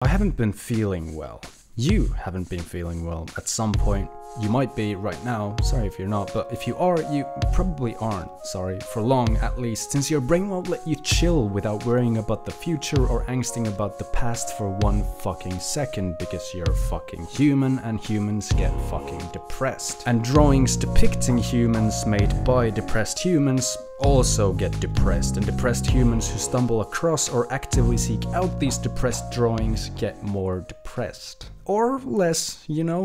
I haven't been feeling well. You haven't been feeling well at some point. You might be right now, sorry if you're not, but if you are, you probably aren't, sorry, for long at least, since your brain won't let you chill without worrying about the future or angsting about the past for one fucking second, because you're fucking human and humans get fucking depressed. And drawings depicting humans made by depressed humans also get depressed, and depressed humans who stumble across or actively seek out these depressed drawings get more depressed. Or less, you know?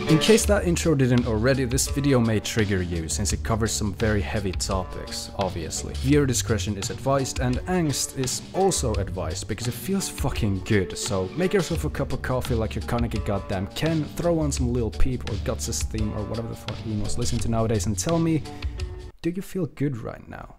In case that intro didn't already, this video may trigger you, since it covers some very heavy topics, obviously. Viewer discretion is advised, and angst is also advised, because it feels fucking good. So make yourself a cup of coffee like your Kaneki goddamn Ken, throw on some Lil Peep or Guts' theme or whatever the fuck you most listen to nowadays, and tell me, do you feel good right now?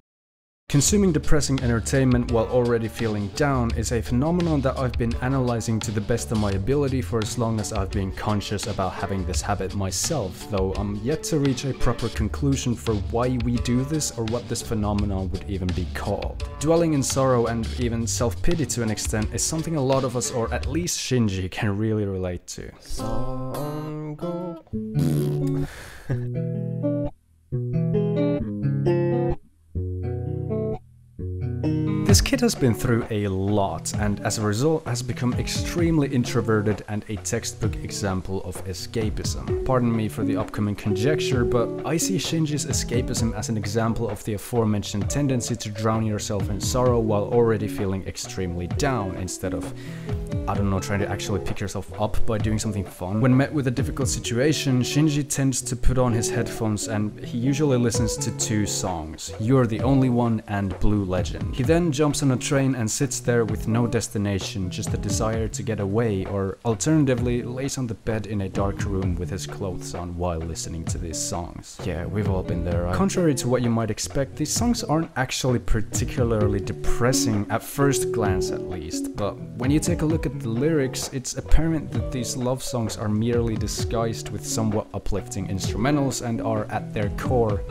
Consuming depressing entertainment while already feeling down is a phenomenon that I've been analyzing to the best of my ability for as long as I've been conscious about having this habit myself, though I'm yet to reach a proper conclusion for why we do this or what this phenomenon would even be called. Dwelling in sorrow and even self-pity to an extent is something a lot of us, or at least Shinji, can really relate to. This kid has been through a lot, and as a result has become extremely introverted and a textbook example of escapism. Pardon me for the upcoming conjecture, but I see Shinji's escapism as an example of the aforementioned tendency to drown yourself in sorrow while already feeling extremely down, instead of, I don't know, trying to actually pick yourself up by doing something fun. When met with a difficult situation, Shinji tends to put on his headphones and he usually listens to two songs, You're the Only One and Blue Legend. He then jumps on a train and sits there with no destination, just a desire to get away, or alternatively lays on the bed in a dark room with his clothes on while listening to these songs. Yeah, we've all been there, right? Contrary to what you might expect, these songs aren't actually particularly depressing at first glance at least, but when you take a look at the lyrics, it's apparent that these love songs are merely disguised with somewhat uplifting instrumentals and are at their core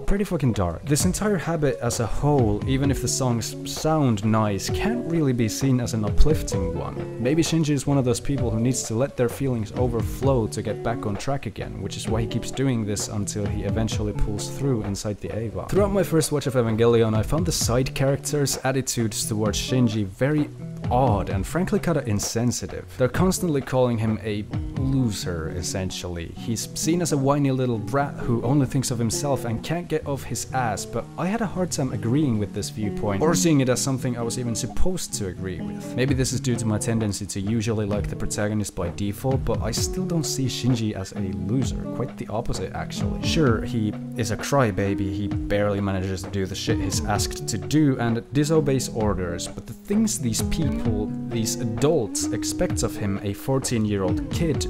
pretty fucking dark. This entire habit as a whole, even if the songs sound nice, can't really be seen as an uplifting one. Maybe Shinji is one of those people who needs to let their feelings overflow to get back on track again, which is why he keeps doing this until he eventually pulls through inside the Eva. Throughout my first watch of Evangelion, I found the side characters' attitudes towards Shinji very odd and frankly kinda insensitive. They're constantly calling him a loser, essentially. He's seen as a whiny little brat who only thinks of himself and can't get off his ass, but I had a hard time agreeing with this viewpoint, or seeing it as something I was even supposed to agree with. Maybe this is due to my tendency to usually like the protagonist by default, but I still don't see Shinji as a loser, quite the opposite actually. Sure, he is a crybaby, he barely manages to do the shit he's asked to do and disobeys orders, but the things these people, these adults, expect of him, a 14-year-old kid,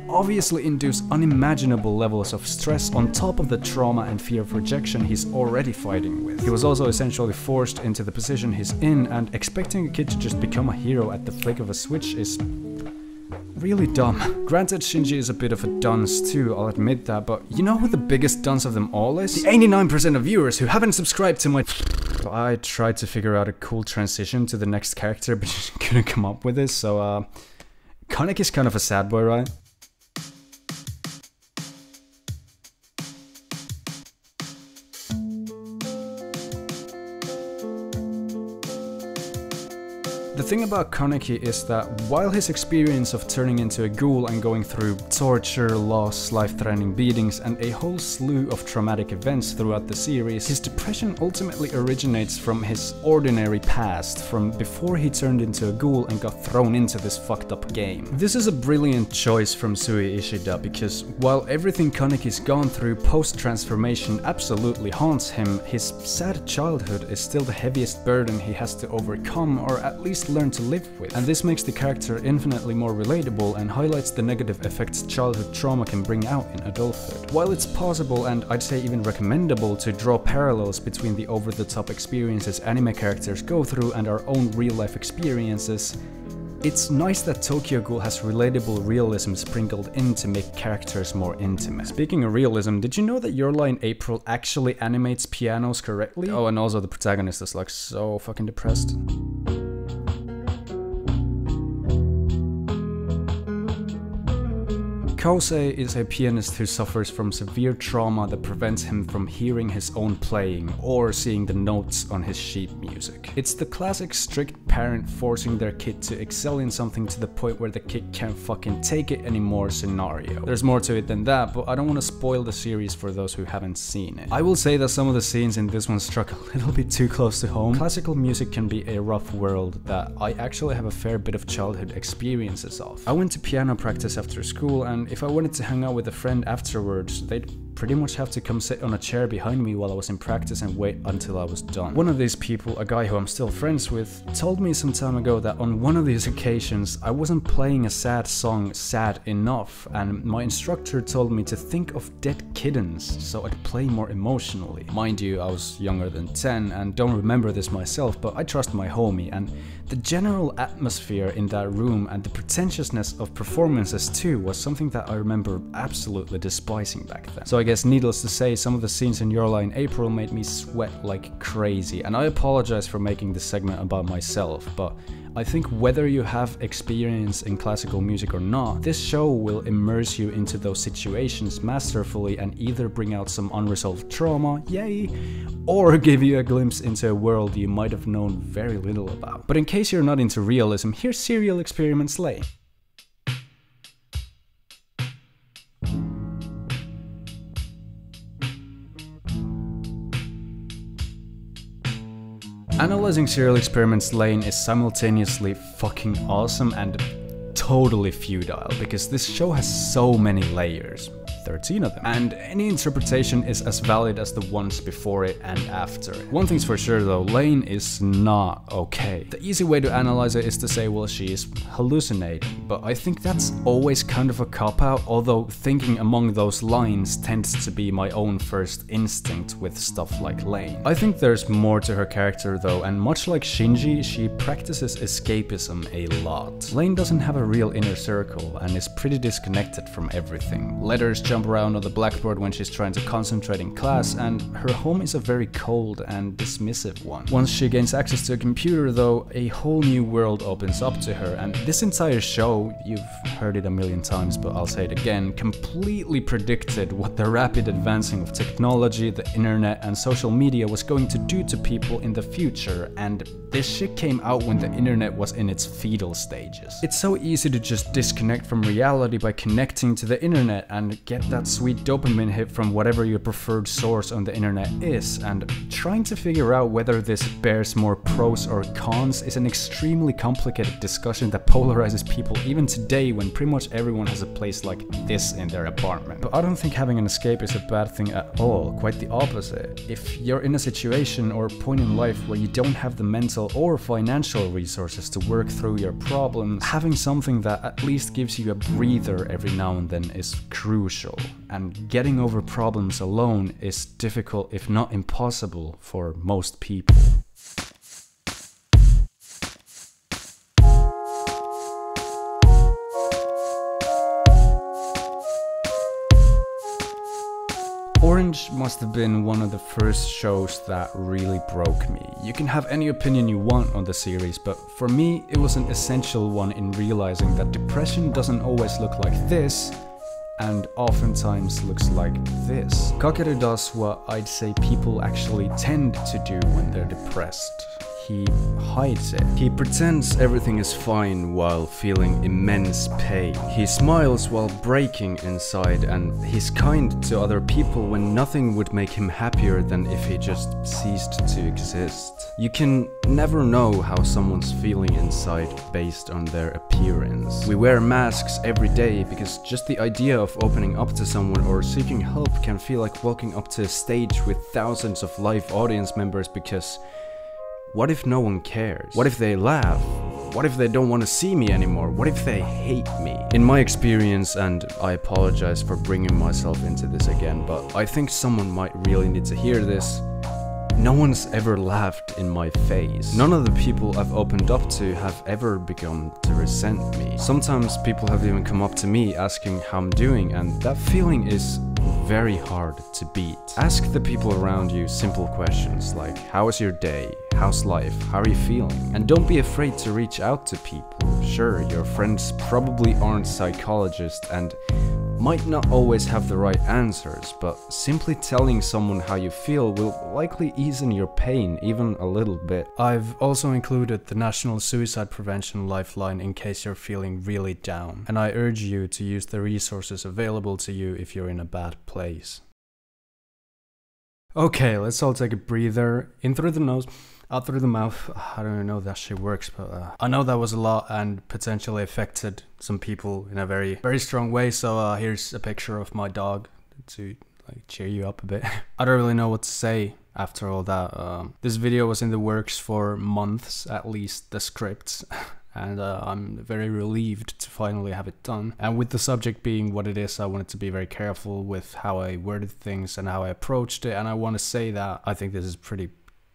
obviously induce unimaginable levels of stress on top of the trauma and fear of rejection he's already fighting with. He was also essentially forced into the position he's in, and expecting a kid to just become a hero at the flick of a switch is really dumb. Granted, Shinji is a bit of a dunce too, I'll admit that, but you know who the biggest dunce of them all is? The 89% of viewers who haven't subscribed to my... I tried to figure out a cool transition to the next character, but just couldn't come up with this, so Kaneki's kind of a sad boy, right? The thing about Kaneki is that while his experience of turning into a ghoul and going through torture, loss, life-threatening beatings, and a whole slew of traumatic events throughout the series, his depression ultimately originates from his ordinary past, from before he turned into a ghoul and got thrown into this fucked up game. This is a brilliant choice from Sui Ishida, because while everything Kaneki's gone through post-transformation absolutely haunts him, his sad childhood is still the heaviest burden he has to overcome, or at least learn to live with, and this makes the character infinitely more relatable and highlights the negative effects childhood trauma can bring out in adulthood. While it's possible, and I'd say even recommendable, to draw parallels between the over-the-top experiences anime characters go through and our own real-life experiences, It's nice that Tokyo Ghoul has relatable realism sprinkled in to make characters more intimate. Speaking of realism, did you know that Your Lie in April actually animates pianos correctly? Oh, and also the protagonist is like so fucking depressed. Kousei is a pianist who suffers from severe trauma that prevents him from hearing his own playing or seeing the notes on his sheet music. It's the classic strict parent forcing their kid to excel in something to the point where the kid can't fucking take it anymore scenario. There's more to it than that, but I don't want to spoil the series for those who haven't seen it. I will say that some of the scenes in this one struck a little bit too close to home. Classical music can be a rough world that I actually have a fair bit of childhood experiences of. I went to piano practice after school, and if I wanted to hang out with a friend afterwards, they'd pretty much have to come sit on a chair behind me while I was in practice and wait until I was done. One of these people, a guy who I'm still friends with, told me some time ago that on one of these occasions I wasn't playing a sad song sad enough, and my instructor told me to think of dead kittens so I'd play more emotionally. Mind you, I was younger than 10 and don't remember this myself, but I trust my homie, and the general atmosphere in that room and the pretentiousness of performances too was something that I remember absolutely despising back then. So I guess needless to say, some of the scenes in Your Lie in April made me sweat like crazy, and I apologize for making this segment about myself, but I think whether you have experience in classical music or not, this show will immerse you into those situations masterfully and either bring out some unresolved trauma, yay, or give you a glimpse into a world you might have known very little about. But in case you're not into realism, here's Serial Experiments Lain. Analyzing Serial Experiments Lain is simultaneously fucking awesome and totally futile, because this show has so many layers. 13 of them. And any interpretation is as valid as the ones before it and after it. One thing's for sure though, Lain is not okay. The easy way to analyze it is to say, well, she is hallucinating, but I think that's always kind of a cop-out, although thinking among those lines tends to be my own first instinct with stuff like Lain. I think there's more to her character though, and much like Shinji, she practices escapism a lot. Lain doesn't have a real inner circle and is pretty disconnected from everything. Letters jump around on the blackboard when she's trying to concentrate in class, and her home is a very cold and dismissive one. Once she gains access to a computer though, a whole new world opens up to her, and this entire show, you've heard it a million times but I'll say it again, completely predicted what the rapid advancing of technology, the internet and social media was going to do to people in the future, and this shit came out when the internet was in its fetal stages. It's so easy to just disconnect from reality by connecting to the internet and get that sweet dopamine hit from whatever your preferred source on the internet is, and trying to figure out whether this bears more pros or cons is an extremely complicated discussion that polarizes people even today when pretty much everyone has a place like this in their apartment. But I don't think having an escape is a bad thing at all, quite the opposite. If you're in a situation or point in life where you don't have the mental or financial resources to work through your problems, having something that at least gives you a breather every now and then is crucial. And getting over problems alone is difficult, if not impossible, for most people. Orange must have been one of the first shows that really broke me. You can have any opinion you want on the series, but for me it was an essential one in realizing that depression doesn't always look like this, and oftentimes looks like this. Kakeru does what I'd say people actually tend to do when they're depressed. He hides it. He pretends everything is fine while feeling immense pain. He smiles while breaking inside, and he's kind to other people when nothing would make him happier than if he just ceased to exist. You can never know how someone's feeling inside based on their appearance. We wear masks every day because just the idea of opening up to someone or seeking help can feel like walking up to a stage with thousands of live audience members, because what if no one cares? What if they laugh? What if they don't want to see me anymore? What if they hate me? In my experience, and I apologize for bringing myself into this again, but I think someone might really need to hear this, No one's ever laughed in my face. None of the people I've opened up to have ever begun to resent me. Sometimes people have even come up to me asking how I'm doing, and that feeling is very hard to beat. Ask the people around you simple questions like, how was your day? How's life? How are you feeling? And don't be afraid to reach out to people. Sure, your friends probably aren't psychologists and might not always have the right answers, but simply telling someone how you feel will likely ease your pain even a little bit. I've also included the National Suicide Prevention Lifeline in case you're feeling really down, and I urge you to use the resources available to you if you're in a bad place. Okay, let's all take a breather. In through the nose, out through the mouth. I don't even know if that shit works, but I know that was a lot and potentially affected some people in a very, very strong way. So here's a picture of my dog to like cheer you up a bit. I don't really know what to say after all that. This video was in the works for months, at least the scripts. And I'm very relieved to finally have it done. And with the subject being what it is, I wanted to be very careful with how I worded things and how I approached it. And I want to say that I think this is pretty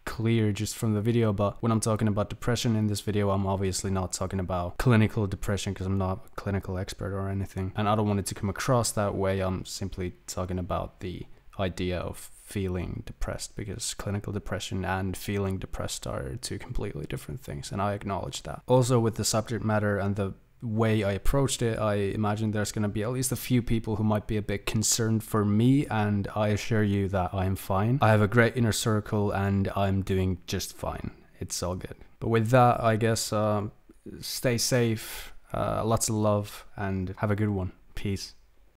clear just from the video, but when I'm talking about depression in this video, I'm obviously not talking about clinical depression because I'm not a clinical expert or anything. And I don't want it to come across that way. I'm simply talking about the idea of feeling depressed, because clinical depression and feeling depressed are two completely different things, and I acknowledge that. Also, with the subject matter and the way I approached it, I imagine there's going to be at least a few people who might be a bit concerned for me, and I assure you that I am fine. I have a great inner circle and I'm doing just fine. It's all good. But with that, I guess stay safe, lots of love, and have a good one. Peace.